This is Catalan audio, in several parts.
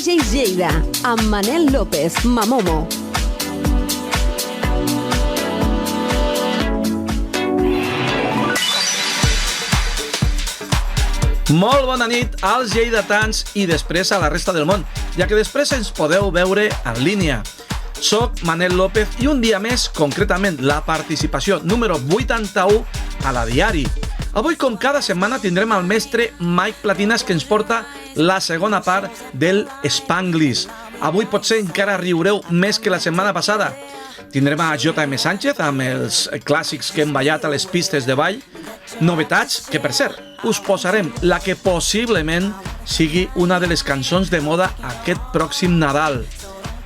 DJ Lleida, amb Manel López, Mamomo. Molt bona nit als lleidatans i després a la resta del món, ja que després ens podeu veure en línia. Soc Manel López i un dia més, concretament la participació número 81 a la Diari. Avui, com cada setmana, tindrem el mestre Mike Platinas que ens porta la segona part del Spanglish. Avui potser encara riureu més que la setmana passada. Tindrem a J.M. Sánchez amb els clàssics que hem ballat a les pistes de ball. Novetats que, per cert, us posarem la que possiblement sigui una de les cançons de moda aquest pròxim Nadal.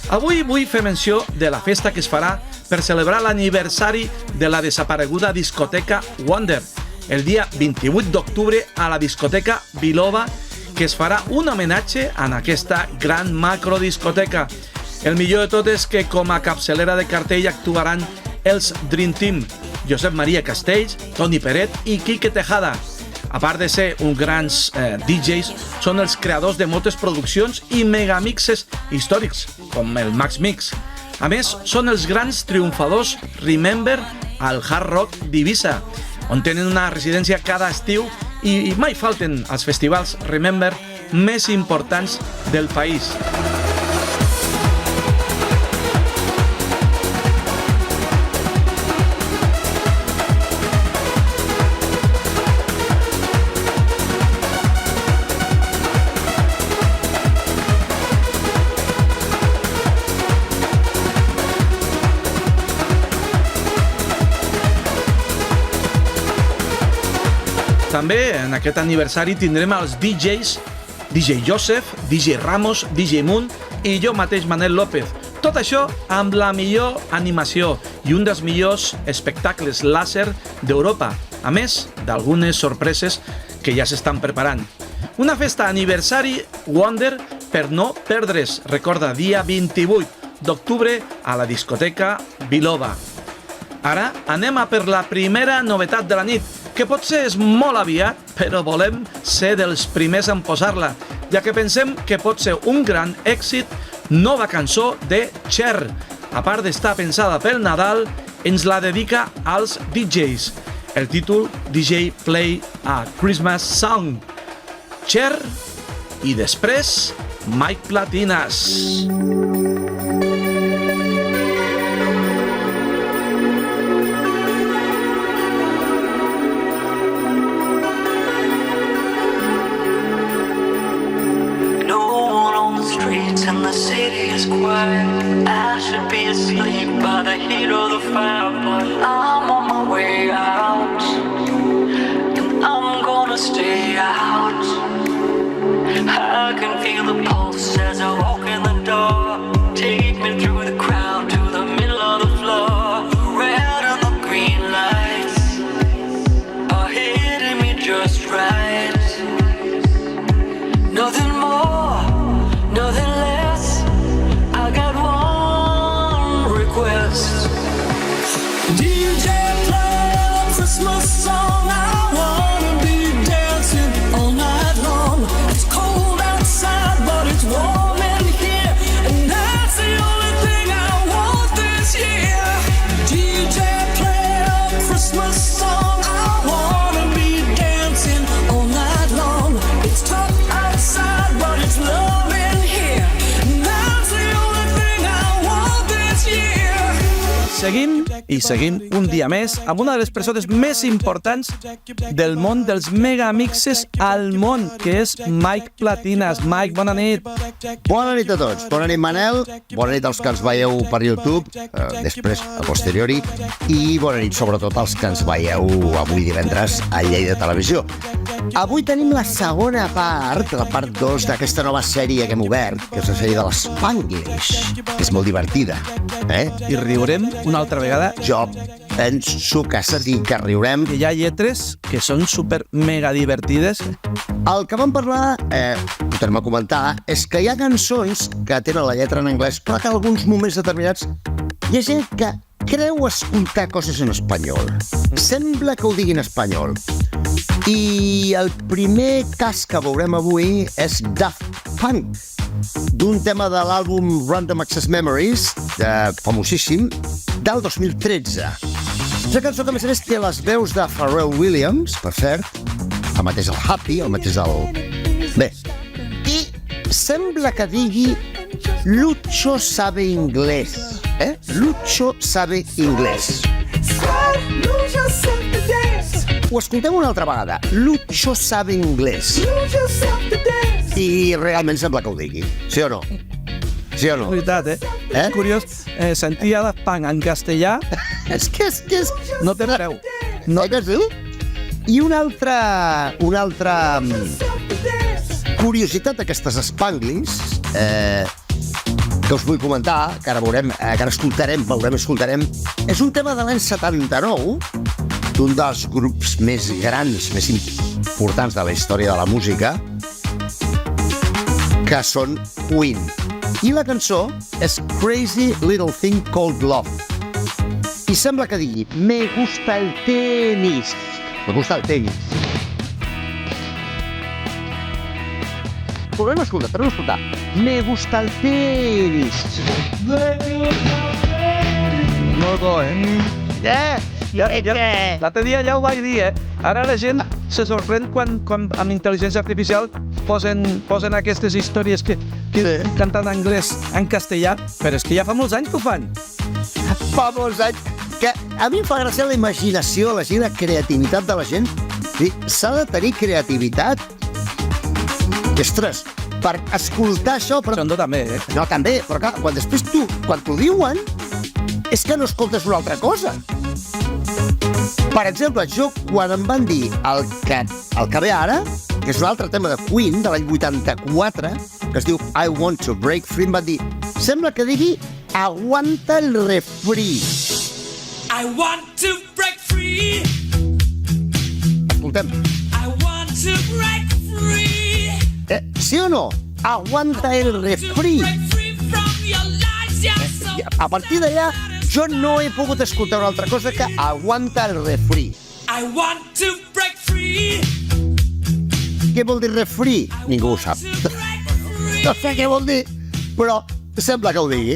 Avui vull fer menció de la festa que es farà per celebrar l'aniversari de la desapareguda discoteca Wonder, el dia 28 d'octubre a la discoteca Biloba, que es farà un homenatge a aquesta gran macrodiscoteca. El millor de tot és que com a capçalera de cartell actuaran els Dream Team, Josep Maria Castells, Toni Peret i Quique Tejada. A part de ser uns grans DJs, són els creadors de moltes produccions i megamixes històrics, com el Max Mix. A més, són els grans triomfadors Remember al Hard Rock d'Eivissa, on tenen una residència cada estiu i mai falten els festivals Remember més importants del país. També en aquest aniversari tindrem els DJs, DJ Joseph, DJ Ramos, DJ Moon i jo mateix, Manel López. Tot això amb la millor animació i un dels millors espectacles làser d'Europa, a més d'algunes sorpreses que ja s'estan preparant. Una festa aniversari Wonder per no perdre's, recorda, dia 28 d'octubre a la discoteca Biloba. Ara anem a per la primera novetat de la nit, que potser és molt aviat, però volem ser dels primers en posar-la, ja que pensem que pot ser un gran èxit nova cançó de Cher. A part d'estar pensada pel Nadal, ens la dedica als DJs. El títol DJ Play a Christmas Song. Cher i després Mike Platinas. And the city is quiet. I should be asleep by the heat of the fire, but I'm on my way out, and I'm gonna stay out. I can feel the pulse as I walk in the door. Take me through the crowd to the middle of the floor. The red and the green lights are hitting me just right. Nothing more, nothing less. I got one request. DJ, play a Christmas song. I wanna be dancing all night long. It's cold outside, but it's warm in here, and that's the only thing I want this year. DJ, play a Christmas song. I wanna be dancing all night long. It's tough outside, but it's love in here. That's the only thing I want this year. Seguim un dia més amb una de les persones més importants del món dels megamixes al món, que és Mike Platinas. Mike, bona nit. Bona nit a tots. Bona nit, Manel. Bona nit als que ens veieu per YouTube, després, a posteriori, i bona nit sobretot als que ens veieu avui divendres a Lleida Televisió. Avui tenim la segona part, la part 2 d'aquesta nova sèrie que hem obert, que és la sèrie de l'Spanglish, que és molt divertida. I riurem una altra vegada. Jo penso que sí, que riurem. Que hi ha lletres que són super mega divertides. El que vam parlar, ho tenim a comentar, és que hi ha cançons que tenen la lletra en anglès, però que en alguns moments determinats hi ha gent que creu escoltar coses en espanyol. Sembla que ho digui en espanyol. I el primer cas que veurem avui és Daft Punk, d'un tema de l'àlbum Random Access Memories, famosíssim, del 2013. És una cançó que, a més a més, té les veus de Pharrell Williams, per cert, el mateix el Happy, el mateix el... Bé, i sembla que digui Lucho sabe inglés, Lucho sabe inglés. Ho escoltem una altra vegada. Lucho sabe inglés. I realment sembla que ho digui. Sí o no? Sí o no? Veritat, És curiós, sentir a Daft Punk en castellà És que... no té preu. No, que sí? I una altra curiositat d'aquestes Spanglish que us vull comentar, que ara veurem, que ara escoltarem, és un tema de l'any 79, d'un dels grups més grans, més importants de la història de la música, que són Queen. I la cançó és Crazy Little Thing Called Love. I sembla que digui, me gusta el tenis. Me gusta el tenis. Tornem a escoltar. Me gusta el tenis. No do, L'altre dia ja ho vaig dir, Ara la gent se sorprèn quan amb intel·ligència artificial posen aquestes històries que canten en anglès, en castellà, però és que ja fa molts anys que ho fan. Fa molts anys que a mi em fa gràcia la imaginació, la creativitat de la gent. Sí, s'ha de tenir creativitat. Ostres, per escoltar això... Però... Xondo també, No, també, però clar, quan t'ho diuen, és que no escoltes una altra cosa. Per exemple, jo, quan em van dir el que ve ara, que és un altre tema de Queen, de l'any 84, que es diu I Want to Break Free, em van dir, sembla que digui aguanta el refri. I want to break free. Escoltem. I want to break free. Sí o no? Aguanta el refri. Break free from your lies, yes. A partir d'allà, jo no he pogut escoltar una altra cosa que aguanta el refri. I want to break free. Què vol dir refri? Ningú ho sap. No sé què vol dir, però sembla que ho digui.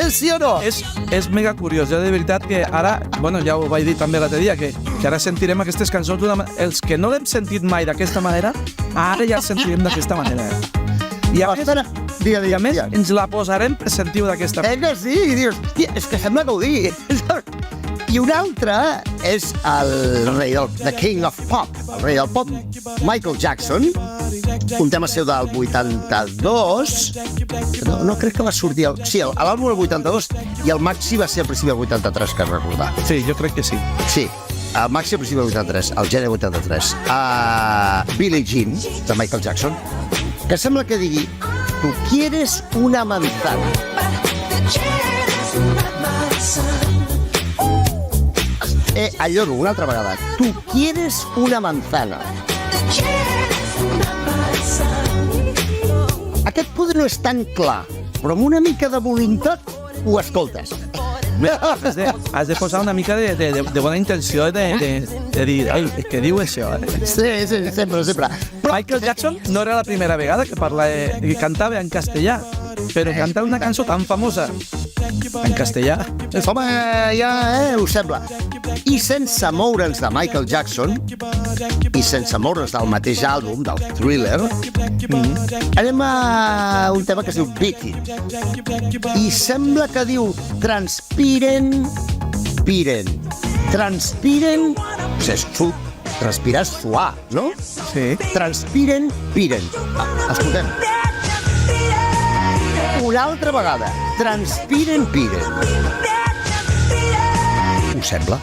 Sí o no? És mega curiós, de veritat que ara, ja ho vaig dir també l'altre dia, que ara sentirem aquestes cançons els que no l'hem sentit mai d'aquesta manera, ara ja els sentirem d'aquesta manera. I a més, ens la posarem per sentir-ho d'aquesta manera. Que sí, i dius, hòstia, és que sembla que ho digui. I un altre és el rei The King of Pop, el rei del pop, Michael Jackson, un tema seu del 82, no crec que va sortir, sí, a l'àlbum del 82, i el màxim va ser al principi del 83, que recordar. Sí, jo crec que sí. Sí, el màxim al principi del 83, el gener 83. Billie Jean, de Michael Jackson, que sembla que digui, tu quieres una manzana. Allò una altra vegada. Tu quieres una manzana. Aquest poder no és tan clar, però amb una mica de voluntat ho escoltes. Has de posar una mica de bona intenció de dir, ai, és que diu això. Sí, sempre. Michael Jackson no era la primera vegada que cantava en castellà, però cantar una cançó tan famosa en castellà... Home, ja ho sembla. I sense moure'ns de Michael Jackson, i sense moure'ns del mateix àlbum, del Thriller, anem a un tema que es diu Beat It. I sembla que diu transpiren, piren. Transpiren, és suc, respirar és suar, no? Sí. Transpiren, piren. Escoltem. Una altra vegada. Transpiren, piren. Us sembla?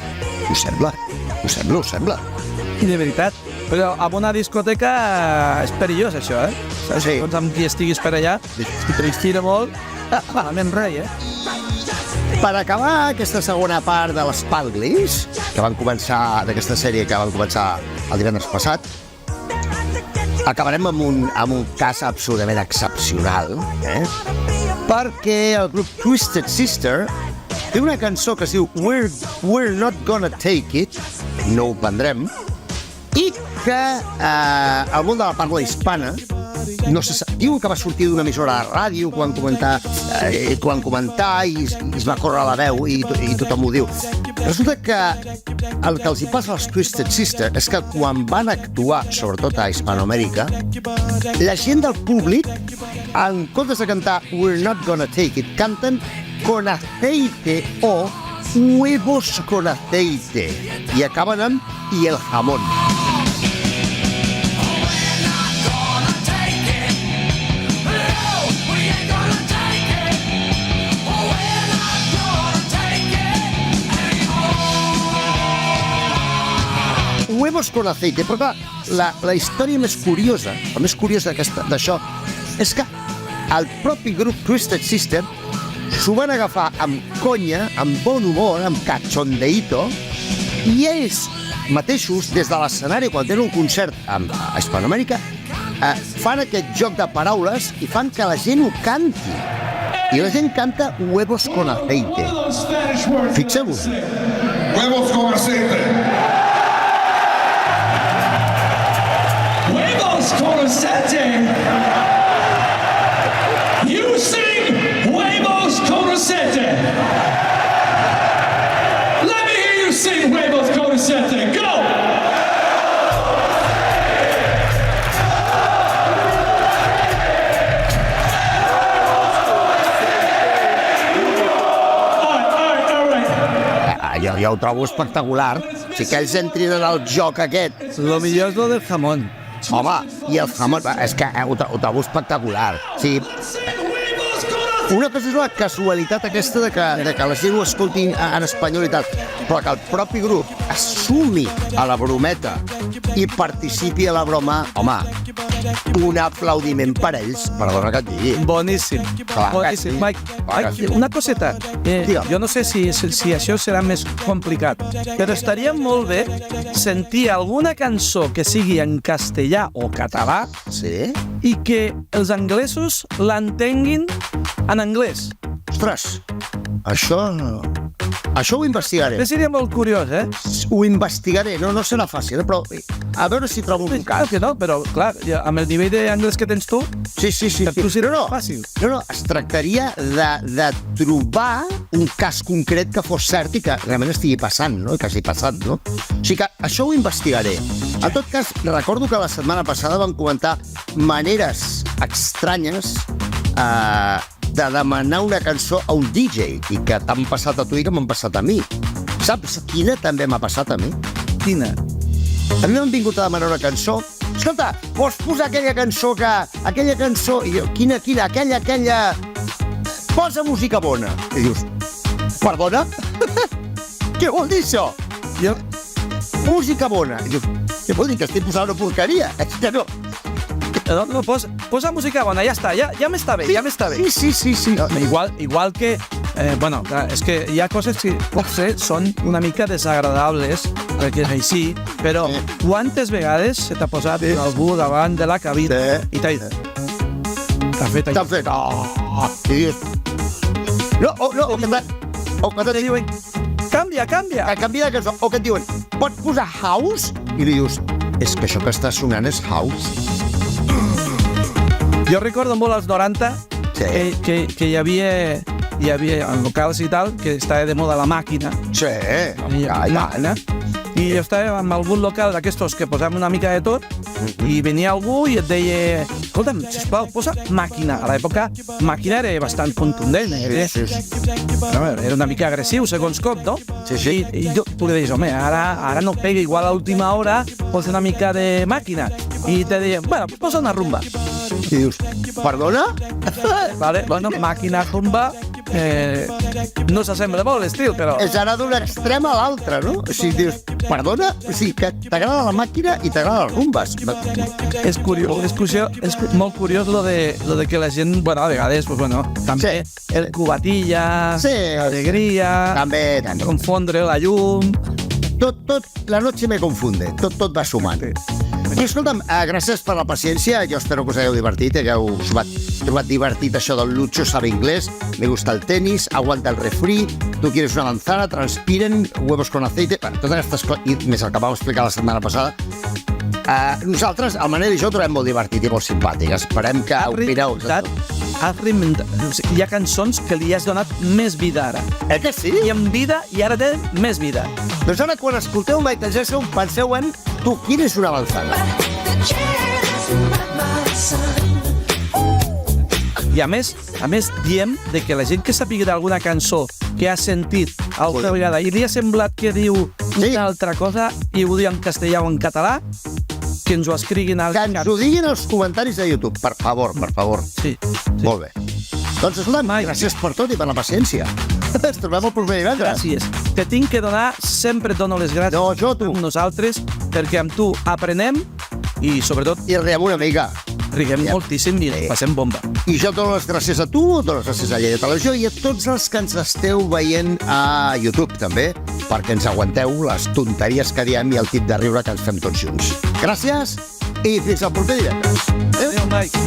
I de veritat. Però a una discoteca és perillós, això, Saps? Sí. Doncs amb qui estiguis per allà, si t'instira molt, malament res, Per acabar aquesta segona part de l'Spanglish, que van començar, d'aquesta sèrie que van començar el divendres passat, acabarem amb un cas absolutament excepcional, perquè el grup Twisted Sister té una cançó que es diu We're Not Gonna Take It, no ho prendrem, i que al món de la parla hispana no se sap, diuen que va sortir d'una emissora de ràdio quan comentar i es va córrer la veu i tothom ho diu. Resulta que el que els hi passa als Twisted Sister és que quan van actuar, sobretot a Hispanoamèrica, la gent del públic, en comptes de cantar We're Not Gonna Take It, canten Con Aceite o Huevos con Aceite i acaben amb Y el Jamón. Huevos con Aceite, però clar, la història més curiosa d'això és que el propi grup Twisted Sister s'ho van agafar amb conya, amb bon humor, amb cachondeito, i ells mateixos, des de l'escenari, quan tenen un concert a Hispanoamèrica, fan aquest joc de paraules i fan que la gent ho canti. I la gent canta Huevos con Aceite. Fixeu-vos. Huevos con aceite. Huevos con aceite. You sing huevos con aceite. Let me hear you sing huevos con aceite. Go! Jo ho trobo espectacular. Si que ells entrin en el joc aquest. Lo millor és lo del jamón. Home, i el jamón, és que ho trobo espectacular. Sí. Una cosa és la casualitat aquesta de que la gent ho escolti en espanyol i tal, però que el propi grup es sumi a la brometa i participi a la broma, home, un aplaudiment per ells, perdona que et digui. Boníssim. Boníssim. Mike, una coseta. Jo no sé si això serà més complicat, però estaria molt bé sentir alguna cançó que sigui en castellà o català Sí? i que els anglesos l'entenguin en anglès. Ostres, això ho investigaré. Seria molt curiós, Ho investigaré, no serà fàcil, però a veure si trobo un cas. Que no, però clar, amb el nivell d'anglès que tens tu, Sí. tu serà No, fàcil. No, es tractaria de trobar un cas concret que fos cert i que realment estigui passant, no? Que hagi passat, no? O sigui que això ho investigaré. En tot cas, recordo que la setmana passada vam comentar maneres estranyes de demanar una cançó a un DJ i que t'han passat a tu i que m'han passat a mi. Saps quina també m'ha passat a mi? Quina? A mi m'han vingut a demanar una cançó. Escolta, vols posar aquella cançó I jo, quina, aquella... Posa música bona. I dius, perdona? Què vol dir això? Jo... Música bona. I dius, què vol dir, que estic posant una porqueria? És que no. No, posa música bona, ja està, ja m'està bé, ja m'està bé. Sí. No, igual que... bueno, clar, és que hi ha coses que potser són una mica desagradables, perquè és així, però quantes vegades se t'ha posat algú davant de la cabina i t'ha dit... T'ha fet això. T'ha fet... I dius... No, o que et diuen... Canvia! Canvia de cançó. O que et diuen, pots posar house? I li dius, és que això que està sonant és house. Jo recordo molt als 90 que hi havia en locals i tal, que estava de moda la màquina. Sí, I jo estava en algun local d'aquestos que posàvem una mica de tot i venia algú i et deia escolta'm, sisplau, posa màquina. A l'època, màquina era bastant contundent. Era una mica agressiu, segons com, no? Sí. I tu li deies, home, ara no pega igual a última hora, posa una mica de màquina. I te deien, bueno, posa una rumba. I dius, perdona? Vale, bueno, màquina, rumba... no s'assembla molt l'estil, però... És ara d'un extrem a l'altre, no? O sigui, dius, perdona? O sigui, que t'agrada la màquina i t'agrada les rumbes. És molt curiós lo de que la gent, bueno, a vegades, pues bueno, també el cubatilla, alegria, també. confondre la llum... Tot, la noche me confunde, tot va sumant. I escolta'm, gràcies per la paciència, jo espero que us hagueu divertit, hagueu trobat divertit això del Lucho sabe inglés, me gusta el tenis, aguanta el refri, tu quieres una manzana, transpiren, huevos con aceite, totes aquestes coses, i més el que vam explicar la setmana passada, Nosaltres, el Manel i jo, ho trobem molt divertit i molt simpàtic. Esperem que opineu. Hi ha cançons que li has donat més vida ara. Que sí? I amb vida, i ara té més vida. Doncs ara, quan escolteu Michael Jackson, penseu en tu, quina és una avançada? I a més, diem de que la gent que sàpiga d'alguna cançó que ha sentit alguna vegada i li ha semblat que diu una altra cosa i ho diu en castellà o en català, que ens ho escriguin al Que ens ho diguin als comentaris de YouTube, per favor, per favor. Sí. Molt bé. Doncs escolta'm, gràcies per tot i per la paciència. Ens trobem el proper divendres. Gràcies. Te tinc que donar, sempre et dono les gràcies No, jo, tu. amb nosaltres, perquè amb tu aprenem i, sobretot, I riem una mica. riguem moltíssim i passem bomba. I jo et dono les gràcies a tu, dono les gràcies a Lleida Televisió i a tots els que ens esteu veient a YouTube, també, perquè ens aguanteu les tonteries que diem i el tip de riure que ens fem tots junts. Gràcies i fins al proper divendres. Adéu, Mike.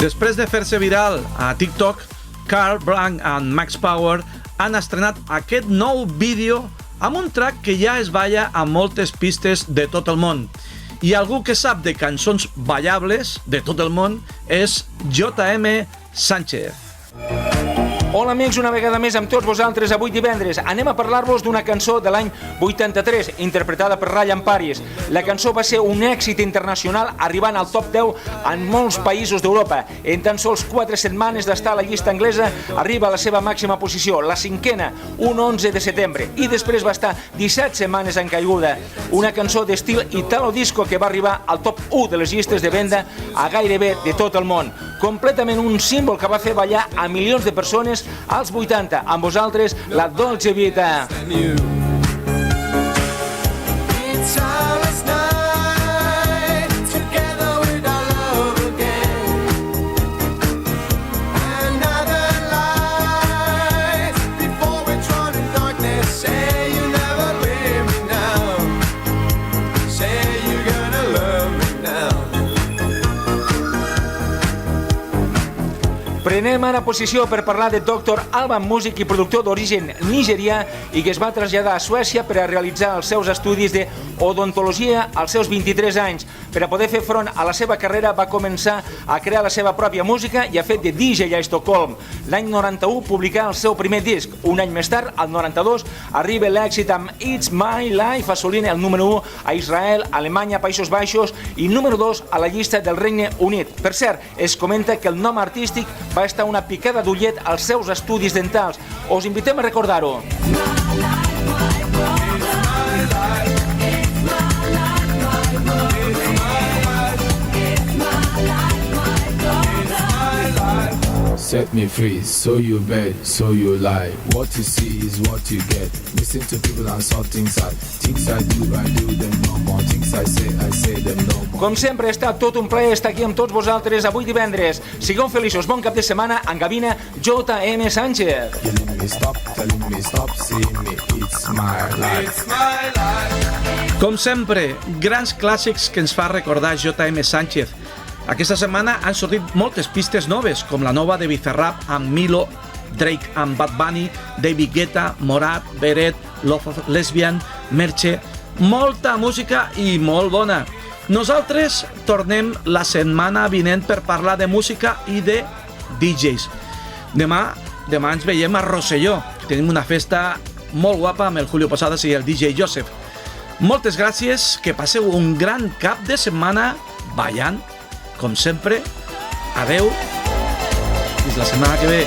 Després de fer-se viral a TikTok, Carl Blanc and Max Power han estrenat aquest nou vídeo amb un track que ja es balla a moltes pistes de tot el món. I algú que sap de cançons ballables de tot el món és J.M. Sánchez. Hola amics, una vegada més amb tots vosaltres avui divendres. Anem a parlar-vos d'una cançó de l'any 83, interpretada per Ryan Paris. La cançó va ser un èxit internacional, arribant al top 10 en molts països d'Europa. En tan sols 4 setmanes d'estar a la llista anglesa, arriba a la seva màxima posició, la 5ª, un 11 de setembre. I després va estar 17 setmanes en caiguda. Una cançó d'estil italo-disco que va arribar al top 1 de les llistes de venda a gairebé de tot el món. Completament un símbol que va fer ballar a milions de persones als 80. Amb vosaltres, la Dolce Vita. Prenem ara posició per parlar de Dr. Alban, músic i productor d'origen nigerià i que es va traslladar a Suècia per a realitzar els seus estudis d'odontologia als seus 23 anys. Per a poder fer front a la seva carrera va començar a crear la seva pròpia música i ha fet de DJ a Estocolm. L'any 91 publicà el seu primer disc. Un any més tard, al 92, arriba l'èxit amb It's My Life, assolint el número 1 a Israel, Alemanya, Països Baixos i número 2 a la llista del Regne Unit. Per cert, es comenta que el nom artístic va estar una picada d'ullet als seus estudis dentals. Us invitem a recordar-ho. Set me free, so you bet, so you lie. What you see is what you get. Listen to people and saw things I do them no more. Things I say them no more. Com sempre, ha estat tot un plaer estar aquí amb tots vosaltres avui divendres. Sigueu feliços, bon cap de setmana, en gavina J.M. Sánchez. Telling me stop, seeing me, it's my life. Com sempre, grans clàssics que ens fa recordar J.M. Sánchez. Aquesta setmana han sortit moltes pistes noves, com la nova de Bizarrap amb Milo, Drake amb Bad Bunny, David Guetta, Morat, Beret, Love of Lesbian, Merche... Molta música i molt bona. Nosaltres tornem la setmana vinent per parlar de música i de DJs. Demà ens veiem a Rosselló. Tenim una festa molt guapa amb el Julio Posadas i el DJ Joseph. Moltes gràcies, que passeu un gran cap de setmana ballant, com sempre. Adeu, fins la setmana que ve.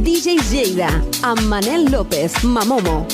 DJ Lleida, amb Manel López, Mamomo.